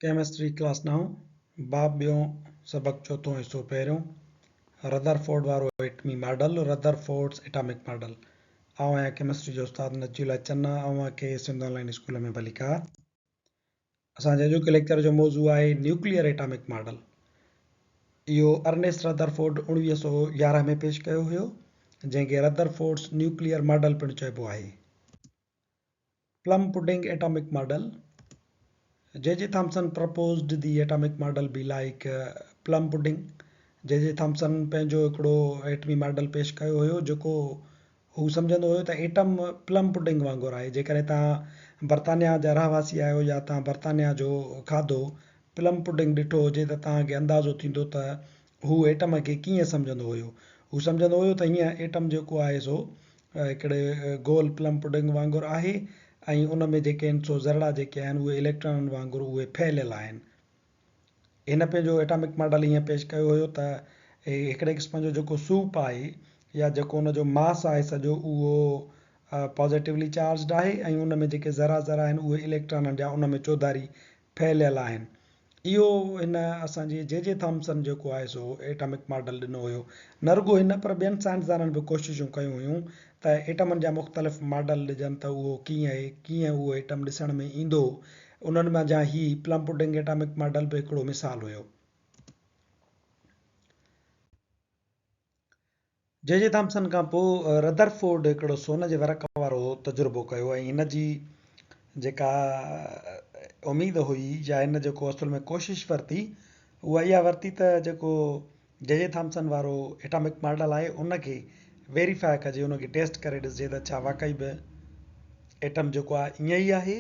Chemistry class 9 बाब ॿियों सबक चौथों हिसो पहिरियों रदरफोर्ड वारो एटमी मॉडल रदरफोर्ड्स एटॉमिक मॉडल। आउं आहियां केमिस्ट्री जो उस्ताद नजीला चन्ना। खे सिंध ऑनलाइन स्कूल में भलीकार। असांजे अॼोके लेक्चर जो मौज़ू आहे न्यूक्लियर एटॉमिक मॉडल। इहो अर्नेस्ट रदरफोर्ड 1911 में पेश कयो हुयो, जंहिंखे रदरफोर्ड्स न्यूक्लियर मॉडल पिणु चइबो आहे। Plum pudding atomic model. J.J. Thomson proposed the atomic model be like plum pudding. J.J. Thomson पंहिंजो हिकिड़ो एटमी मॉडल पेश कयो हुयो जेको हू सम्झंदो हुयो त एटम प्लम पुडिंग वांगुरु आहे। जेकॾहिं तव्हां बर्तानिया जा रहवासी आहियो या तव्हां बर्तानिया जो खाधो प्लम पुडिंग ॾिठो हुजे त तव्हांखे अंदाज़ो थींदो त हू एटम खे कीअं सम्झंदो हुयो। हू सम्झंदो हुयो त हीअं एटम जेको आहे सो हिकिड़े गोल प्लम पुडिंग वांगुरु आहे ऐं उन में जेके आहिनि सो ज़रड़ा जेके आहिनि उहे इलेक्ट्रॉन वांगुरु उहे फैलियल आहिनि। हिन पंहिंजो एटॉमिक मॉडल ईअं पेश कयो हुयो त हिकिड़े क़िस्म जो जेको सूप आहे या जेको उनजो मास आहे सॼो उहो पॉज़िटिवली चार्जड आहे ऐं उन में जेके ज़रा ज़रा आहिनि उहे इलेक्ट्रॉननि जा उन में चौधारी फैलियल आहिनि। इहो हिन असांजे J.J. थॉम्सन जेको आहे सो एटॉमिक मॉडल ॾिनो हुयो। न रुॻो हिन पर ॿियनि साइंसदाननि बि कोशिशूं कयूं हुयूं त एटमनि जा मुख़्तलिफ़ मॉडल ॾिजनि त उहो कीअं उहो एटम ॾिसण में ईंदो। उन्हनि मां जा ही प्लम पुडिंग एटॉमिक मॉडल बि हिकिड़ो मिसाल हुयो। J.J. थॉम्सन खां पोइ रदरफोर्ड हिकिड़ो सोन जे वर्क वारो तजुर्बो कयो ऐं हिन जी जेका उमेद हुई या हिन जेको असुल में कोशिश वरिती उहा इहा वरिती त जेको J.J. थॉम्सन वारो एटॉमिक मॉडल आहे उनखे वेरीफाई कजे, उनखे टेस्ट करे ॾिसजे त छा वाक़ई बि एटम जेको आहे ईअं ई आहे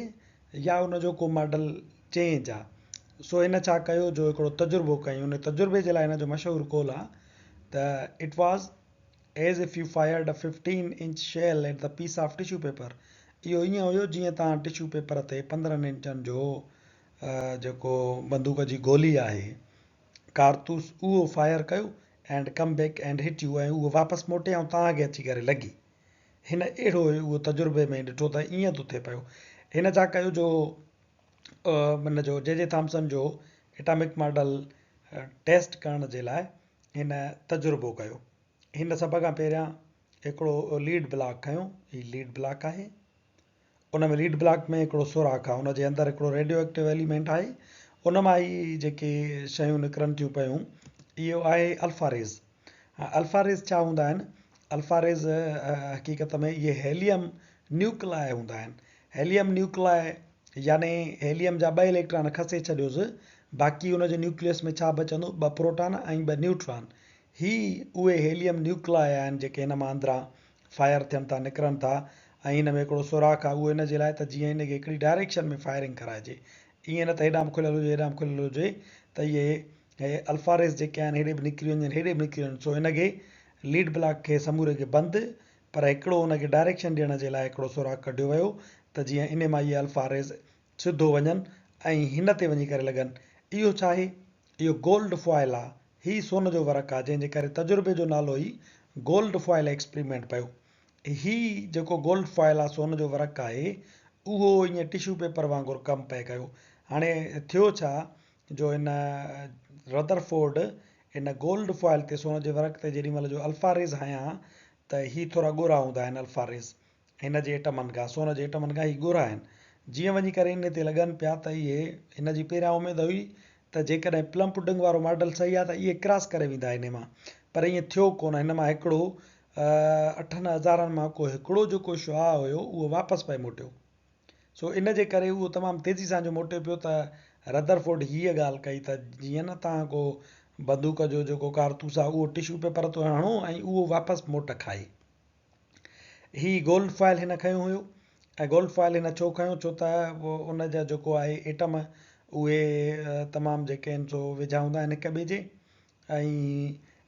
या उनजो को मॉडल चेंज आहे। सो हिन छा कयो जो हिकिड़ो तजुर्बो कयूं। उन तजुर्बे जे लाइ हिन जो मशहूरु कौल आहे त it was as if you fired a 15 inch shell at the piece of tissue paper. इहो ईअं हुयो जीअं तव्हां टिश्यू पेपर ते 15 इंचनि जो जेको बंदूक जी गोली आहे कारतूस उहो फायर कयो and come back and hit U ऐं उहो वापसि मोटे ऐं तव्हांखे अची करे लॻी। हिन अहिड़ो उहो तजुर्बे में ॾिठो त ईअं थो थिए पियो। हिन छा कयो जो हिन जो J.J. थॉम्सन जो एटॉमिक मॉडल टेस्ट करण जे लाइ हिन तजुर्बो कयो। हिन सभ खां पहिरियां हिकिड़ो लीड ब्लॉक खयों। ही लीड ब्लॉक आहे। उन में लीड ब्लॉक में हिकिड़ो सुराख आहे, उनजे अंदरि हिकिड़ो रेडियो एक्टिव एलिमेंट आहे। उन मां ई जेके शयूं निकिरनि थियूं पियूं इहो आहे अल्फा रेज़। अल्फा रेज़ छा हूंदा आहिनि? अल्फा रेज़ हक़ीक़त में इहे हेलियम न्यूक्लाई हूंदा आहिनि। हेलियम न्यूक्लाई यानी हेलियम जा 2 इलेक्ट्रॉन खसे छॾियोसि, बाक़ी उनजे न्यूक्लियस में छा बचंदो? 2 प्रोटॉन ऐं 2 न्यूट्रॉन। ही उहे हेलियम न्यूक्लाई आहिनि जेके हिन मां अंदरां फायर थियनि था, निकिरनि था ऐं हिन में हिकिड़ो सुराख आहे। उहो इन जे लाइ त जीअं हिनखे हिकिड़ी डायरेक्शन में फायरिंग कराइजे, ईअं न त हेॾां खुलियल हुजे हेॾां खुलियल हुजे त इहे अल्फा रेज़ जेके आहिनि हेॾे बि निकिरी वञनि हेॾे बि निकिरी वञनि। सो हिनखे लीड ब्लॉक खे समूरे खे बंदि पर हिकिड़ो हुनखे डायरेक्शन ॾियण जे लाइ हिकिड़ो सुराख कढियो वियो त जीअं इन मां इहे अल्फा रेज़ सिधो वञनि ऐं हिन ते वञी करे लॻनि। इहो छा आहे? इहो गोल्ड फॉइल आहे। ही सोन जो वर्क आहे जंहिंजे करे तजुर्बे जो नालो ई गोल्ड फॉइल एक्सपेरिमेंट पियो। ही जेको गोल्ड फॉइल आहे सोन जो वर्क आहे उहो ईअं टिश्यू पेपर वांगुरु कमु पिए कयो। हाणे थियो छा जो हिन रदरफोर्ड हिन गोल्ड फॉइल ते सोन जे वर्क ते जेॾी महिल जो अल्फा रेज़ हयां त ही थोरा ॻोरा हूंदा आहिनि। अल्फा रेज़ हिन जे एटमनि खां, सोन जे एटमनि खां ही ॻोरा आहिनि। जीअं वञी करे इन ते लॻनि पिया त इहे हिन जी पहिरियां उमेद हुई त जेकॾहिं प्लम पुडिंग वारो मॉडल सही आहे त इहे क्रॉस करे वेंदा हिन मां, पर ईअं थियो कोन। हिन मां हिकिड़ो 8 हज़ारनि मां को हिकिड़ो जेको शुआ हुयो उहो वापसि पिए मोटियो। सो इन जे करे उहो तमामु तेज़ी सां जो मोटे पियो त रदरफोर्ड हीअ ॻाल्हि कई त जीअं न तव्हां को बंदूक जो जेको कारतूस आहे उहो टिश्यू पेपर ते हणो ऐं उहो वापसि मोट खाए। ही गोल्ड फॉइल हिन खयो हुयो ऐं गोल्ड फॉइल हिन छो खयो? छो त उन जा जेको आहे एटम उहे तमामु जेके आहिनि सो वेझा हूंदा आहिनि हिक ॿिए जे ऐं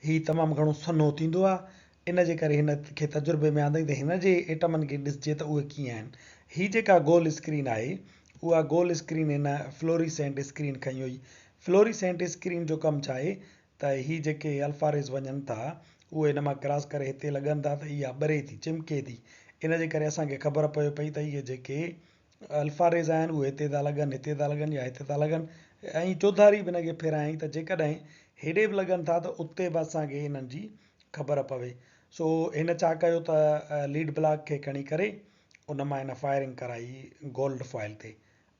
ही तमामु घणो सन्हो थींदो आहे। इन जे करे हिन खे तजुर्बे में आंदई त हिन जे एटमनि खे ॾिसजे त उहे कीअं आहिनि। ही जेका गोल स्क्रीन आहे उहा गोल स्क्रीन हिन फ्लोरीसेंट स्क्रीन खई हुई। फ्लोरीसेंट स्क्रीन जो कमु छा आहे त ही जेके अल्फा रेज़ वञनि था उहे हिन मां क्रॉस करे हिते लॻनि था त इहा ॿरे थी, चिमके थी। इन जे करे असांखे ख़बर पए पई त इहे जेके अल्फा रेज़ आहिनि उहे हिते था लॻनि, हिते था लॻनि या हिते था लॻनि, ऐं चौधारी बि हिनखे फेरायईं त जेकॾहिं हेॾे बि लॻनि था त उते बि असांखे हिननि जी ख़बर पवे। सो हिन छा कयो त लीड ब्लॉक खे खणी करे उन मां हिन फायरिंग कराई गोल्ड फॉइल ते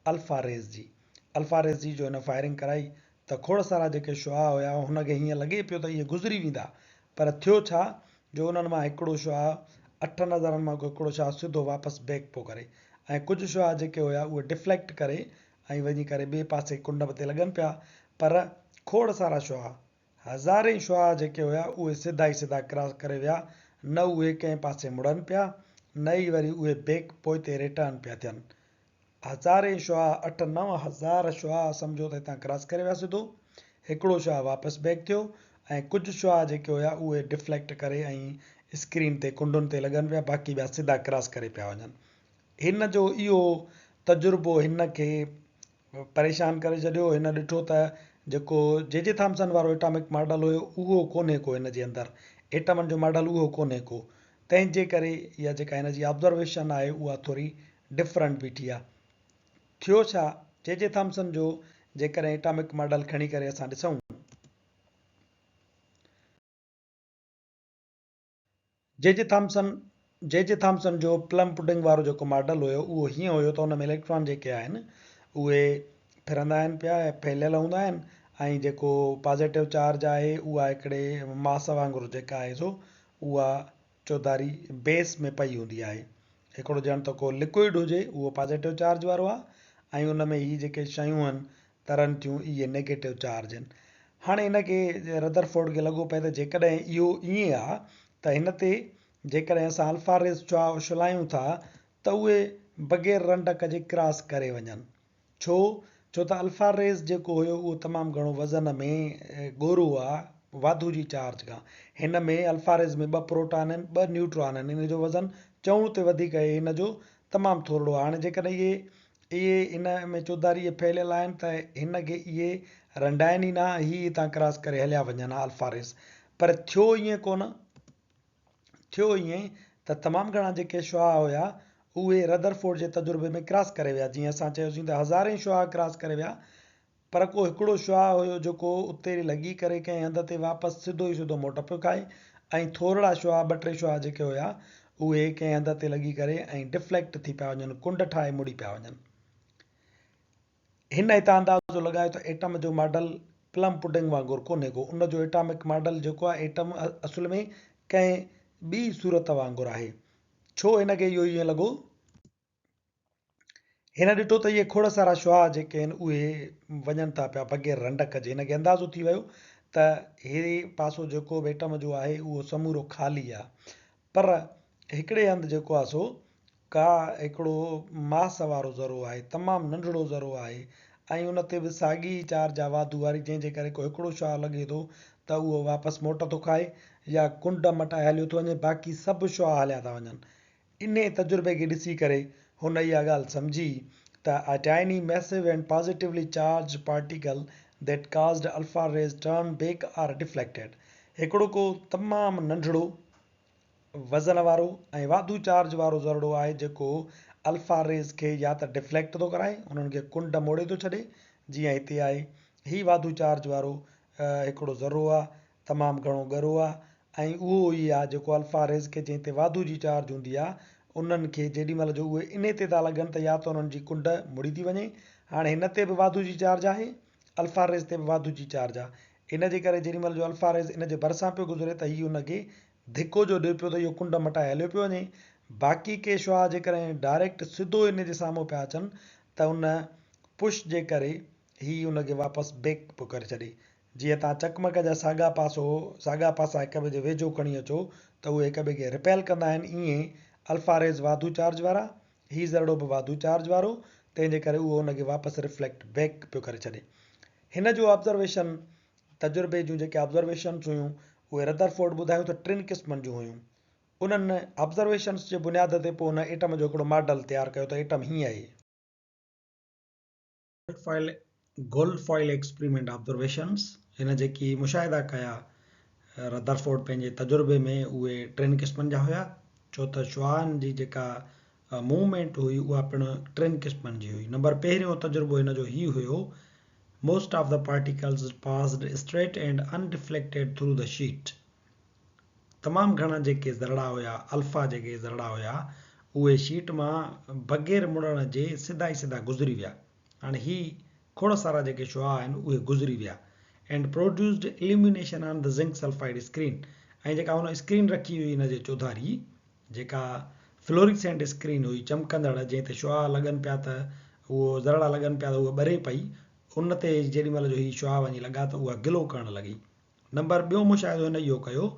अल्फा रेज़ जी। अल्फा रेज़ जी जो हिन फायरिंग कराई त खोड़ सारा जेके शुआ हुया हुनखे हीअं लॻे पियो त इहे गुज़री वेंदा, पर थियो छा जो उन्हनि मां हिकिड़ो शुआ 8 नज़रनि मां हिकिड़ो शुआ सिधो वापसि बैक पियो करे, ऐं कुझु शुआ जेके हुया उहे डिफ्लेक्ट करे ऐं वञी करे ॿिए पासे कुंड ते लॻनि पिया, पर खोड़ सारा शुआ हज़ारे शुआ जेके हुया उहे सिधा ई सिधा क्रॉस करे विया, न उहे कंहिं पासे मुड़नि पिया, न ई वरी उहे बैक पोइ ते रिटर्न पिया थियनि। हज़ारे शुआ 8-9 हज़ार शुआ सम्झो त हितां क्रॉस करे विया सिधो, हिकिड़ो शुआ वापसि बैक थियो, ऐं कुझु शुआ जेके हुया उहे डिफ्लेक्ट करे ऐं स्क्रीन ते कुंडुनि ते लॻनि पिया, बाक़ी ॿिया सिधा क्रॉस करे पिया वञनि। हिन जो इहो तजुर्बो हिन खे परेशान करे छॾियो। हिन ॾिठो त जेको जे थॉम्सन वारो एटॉमिक मॉडल हुयो उहो कोन्हे को हिन जे अंदरि, एटमनि जो मॉडल उहो कोन्हे को, तंहिंजे करे इहा जेका हिन जी ऑब्ज़र्वेशन आहे उहा थोरी डिफरेंट बीठी आहे। थियो छा, जे थॉम्सन जो जेकॾहिं एटॉमिक मॉडल खणी करे असां ॾिसूं, जे थॉम्सन जो प्लम पुडिंग वारो जेको मॉडल हुयो उहो हीअं हुयो त हुन में इलेक्ट्रॉन जेके आहिनि उहे फिरंदा आहिनि पिया ऐं फैलियल हूंदा आहिनि, ऐं जेको पॉज़िटिव चार्ज आहे उहा हिकिड़े मास वांगुरु जेका आहे सो उहा चौधारी बेस में पई हूंदी आहे, हिकिड़ो ॼण त को लिक्विड हुजे उहो पॉज़िटिव चार्ज वारो आहे, ऐं उन में हीअ जेके शयूं आहिनि तरनि थियूं इहे नेगेटिव चार्ज आहिनि। हाणे हिनखे रदरफोर्ड खे लॻो पए त जेकॾहिं इहो ईअं आहे त हिन ते जेकॾहिं असां अल्फा रेज़ छुलायूं था त उहे बग़ैर रंडक जे क्रॉस करे वञनि। छो त अल्फा रेज़ जेको हुयो उहो तमामु घणो वज़न में ॻोरो आहे वाधू जी चार्ज खां, हिन में अल्फा रेज़ में 2 प्रोटॉन आहिनि 2 न्यूट्रॉन आहिनि, हिन जो वज़न चऊं ते वधीक आहे, हिन जो तमामु थोरो आहे। हाणे जेकॾहिं इहे हिन में चौधारी फैलियल आहिनि त हिन खे इहे रंडाइनि ई न, ही हितां क्रॉस करे हलिया वञनि अल्फा रेज़, पर थियो ईअं कोन, थियो ईअं त तमामु घणा जेके शुआ हुया उहे रदरफोर्ड जे तजुर्बे में क्रॉस करे विया, जीअं असां चयोसीं त हज़ारे शुआ क्रॉस करे विया, पर को हिकिड़ो शुआ हुयो जेको उते लॻी करे कंहिं हंध ते वापसि सिधो ई सिधो मोट पियो खाए, ऐं थोरा शुआ 2-3 शुआ जेके हुया उहे कंहिं हंध ते लॻी करे ऐं डिफ्लेक्ट थी पिया वञनि, कुंड ठाहे मुड़ी पिया वञनि। हिन हितां अंदाज़ो लॻायो त एटम जो मॉडल प्लम पुडिंग वांगुरु कोन्हे को, उन जो एटॉमिक मॉडल जेको आहे एटम असुल में कंहिं ॿी सूरत वांगुरु आहे। छो हिनखे इहो ईअं लॻो, हिन ॾिठो त इहे खोड़ सारा शुआ जेके आहिनि उहे वञनि था पिया बग़ैर रंडक जे, हिनखे अंदाज़ो थी वियो त हे पासो जेको बि एटम जो आहे उहो समूरो ख़ाली आहे, पर हिकिड़े हंधि जेको आहे सो का हिकिड़ो मास वारो ज़रो आहे, तमामु नंढिड़ो ज़रो आहे, ऐं उन ते बि साॻी चार्ज आहे वाधू वारी, जंहिंजे करे को हिकिड़ो शुआ लॻे थो त उहो वापसि मोट थो खाए या कुंड मटाए हलियो थो वञे, बाक़ी सभु शुआ हलिया था वञनि। इन तजुर्बे खे ॾिसी करे हुन इहा ॻाल्हि सम्झी त a tiny massive and positively charged particle that caused alpha rays turn back or deflected, हिकिड़ो को तमामु नंढिड़ो वज़न वारो ऐं वाधू चार्ज वारो ज़रड़ो आहे जेको अल्फा रेज़ खे या त डिफ्लेक्ट थो कराए, उन्हनि खे कुंड मोड़े थो छॾे, जीअं हिते आहे ही वाधू चार्ज वारो हिकिड़ो ज़रो आहे, तमामु घणो ॻरो आहे, ऐं उहो ई आहे जेको अल्फा रेज़ खे जंहिं ते वाधू जी चार्ज हूंदी आहे उन्हनि खे जेॾी महिल जो उहे इन ते था लॻनि त या त उन्हनि जी कुंड मुड़ी थी वञे। हाणे हिन ते बि वाधू जी चार्ज आहे, अल्फा रेज़ ते बि वाधू जी चार्ज आहे, इन जे करे जेॾी महिल जो अल्फा रेज़ इन जे भरिसां पियो गुज़रे त हीउ उनखे धिको जो ॾिए पियो त इहो कुंड मटाए हलियो पियो वञे। बाक़ी के शुआ जेकॾहिं डायरेक्ट सिधो इन जे साम्हूं पिया अचनि त उन पुश जे करे ही उनखे वापसि बैक पियो करे छॾे। जीअं तव्हां चकमक जा साॻा पासा हिक ॿिए जे वेझो खणी अचो त उहे हिक ॿिए खे रिपेल कंदा आहिनि, ईअं अल्फा रेज़ वाधू चार्ज वारा, ही ज़रड़ो बि वाधू चार्ज वारो, तंहिंजे करे उहो उनखे वापसि रिफ्लेक्ट बैक पियो करे छॾे। हिन जो ऑब्ज़र्वेशन तजुर्बे जूं जेके ऑब्ज़र्वेशन्स हुयूं उहे रदरफोर्ड ॿुधायूं त 3 क़िस्मनि जूं हुयूं। उन्हनि ऑब्ज़र्वेशन्स जे बुनियाद ते पोइ हुन एटम जो हिकिड़ो मॉडल तयारु कयो त एटम हीअं आहे। गोल्ड फॉइल एक्सपेरिमेंट ऑब्ज़र्वेशन्स, हिन जेकी मुशाहिदा कया रदरफोर्ड पंहिंजे तजुर्बे में उहे 3 क़िस्मनि जा हुया। छो त शुआनि जी जेका मूवमेंट हुई उहा पिणु 3 क़िस्मनि जी हुई। नंबर पहिरियों तजुर्बो हिन जो हीउ हुयो, most of the particles passed straight and undeflected through the sheet। तमामु घणा जेके ज़रड़ा हुया, अल्फा जेके ज़रड़ा हुया, उहे शीट मां बग़ैर मुड़ण जे सिधा ई सिधा गुज़री विया। हाणे ही खोड़ सारा जेके शुआ आहिनि उहे गुज़री विया। And produced illumination on the zinc sulphide screen. ऐं जेका हुन स्क्रीन रखी हुई हिन जे चौधारी, जेका फ्लोरिसेंट स्क्रीन हुई, चमकंदड़, जंहिं ते शुआ लॻनि पिया त उहो ज़रड़ा लॻनि पिया त उहा ॿरे पई, उन ते जेॾी महिल जो ही शुआ वञी लॻा त उहा गिलो करणु लॻी। नंबर ॿियो मुशाहिदो हिन इहो कयो,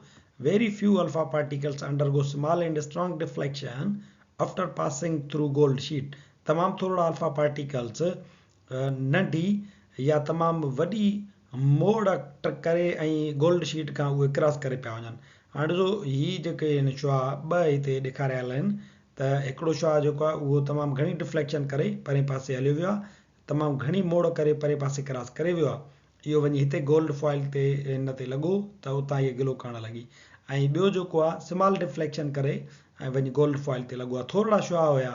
very few alpha particles undergo small and strong deflection after passing through gold sheet। तमामु थोरा अल्फा पार्टिकल्स नंढी या तमामु वॾी मोड़ करे ऐं गोल्ड शीट खां उहे क्रॉस करे पिया वञनि। हाणे ॾिसो ही जेके आहिनि शुआ ॿ हिते ॾेखारियल आहिनि, त हिकिड़ो शुआ जेको आहे उहो तमामु घणी डिफ्लेक्शन करे परे पासे हलियो वियो आहे, तमामु घणी मोड़ करे परे पासे क्रॉस करे वियो आहे। इहो वञी हिते गोल्ड फॉइल ते हिन ते लॻो त उतां इहे गिलो करणु लॻी। ऐं ॿियो जेको आहे स्मॉल डिफ्लेक्शन करे ऐं वञी गोल्ड फॉइल ते लॻो आहे। थोरा शुआ हुया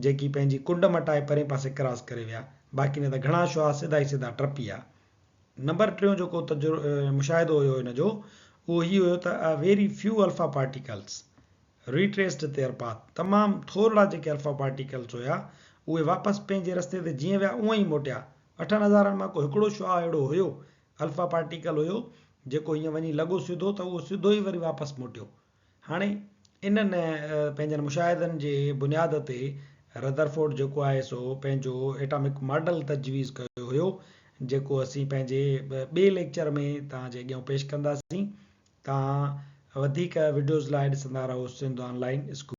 जेकी पंहिंजी कुंड मटाए परे पासे क्रॉस करे विया, बाक़ी न त घणा शुआ सिधा ई सिधा टपी विया। नंबर टियों जेको मुशाहिदो हुयो हिन जो, उहो ही हुयो त very few alpha particles retraced their path. तमामु थोरा जेके अल्फा पार्टिकल्स हुया उहे वापसि पंहिंजे रस्ते ते जीअं विया उअं ई मोटिया। 8,000 मां को हिकिड़ो शुआ अहिड़ो हुयो, अल्फा पार्टिकल हुयो, जेको हीअं वञी लॻो सिधो त उहो सिधो ई वरी वापसि मोटियो। हाणे इन्हनि पंहिंजनि मुशाहिदनि जे बुनियाद ते रदरफोर्ड जेको आहे सो पंहिंजो एटॉमिक मॉडल तजवीज़ कयो हुयो, जेको असीं पंहिंजे ॿिए लेक्चर में तव्हांजे अॻियां पेश कंदासीं। तव्हां वधीक वीडियोज़ लाइ ॾिसंदा रहो सिंध ऑनलाइन स्कूल।